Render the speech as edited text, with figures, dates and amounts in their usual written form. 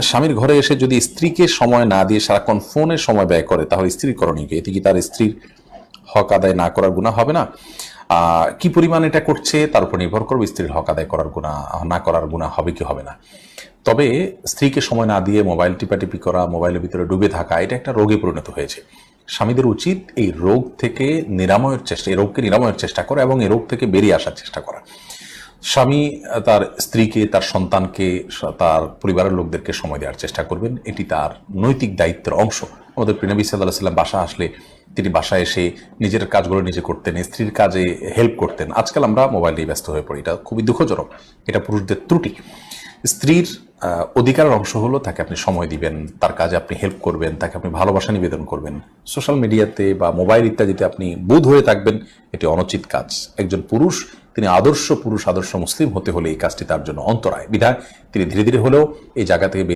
স্বামীর ঘরে এসে যদি স্ত্রীকে সময় না দিয়ে সারাক্ষণ ফোনে সময় ব্যয় করে তাহলে স্ত্রীর করণীয় কি? এতে কি তার স্ত্রীর হক আদায় না করার গুনাহ হবে না? কি পরিমাণ এটা করছে তার উপর নির্ভর করবে স্ত্রীর হক আদায় করার গুনাহ না করার গুনাহ হবে কি হবে না। তবে স্ত্রীকে সময় না দিয়ে মোবাইল টিপাটিপি করা, মোবাইলের ভিতরে ডুবে থাকা, এটা একটা রোগে পরিণত হয়েছে। স্বামীদের উচিত এই রোগ থেকে নিরাময়ের চেষ্টা, এই রোগকে নিরাময়ের চেষ্টা করা এবং এই রোগ থেকে বেরিয়ে আসার চেষ্টা করা। স্বামী তার স্ত্রীকে, তার সন্তানকে, তার পরিবারের লোকদেরকে সময় দেওয়ার চেষ্টা করবেন, এটি তার নৈতিক দায়িত্বের অংশ। আমাদের প্রিয় নবী সাল্লাল্লাহু আলাইহি ওয়াসাল্লাম বাসা আসলে তিনি বাসায় এসে নিজের কাজগুলো নিজে করতেন, স্ত্রীর কাজে হেল্প করতেন। আজকাল আমরা মোবাইল নিয়ে ব্যস্ত হয়ে পড়ি, এটা খুবই দুঃখজনক, এটা পুরুষদের ত্রুটি। স্ত্রীর অধিকারের অংশ হলো তাকে আপনি সময় দিবেন, তার কাজে আপনি হেল্প করবেন, তাকে আপনি ভালোবাসা নিবেদন করবেন। সোশ্যাল মিডিয়াতে বা মোবাইল ইত্যাদিতে আপনি বুঁদ হয়ে থাকবেন, এটি অনুচিত কাজ। একজন পুরুষ, তিনি আদর্শ পুরুষ, আদর্শ মুসলিম হতে হলে এই কাজটি তার জন্য অন্তরায়। বিধায় তিনি ধীরে ধীরে হলেও এই জায়গা থেকে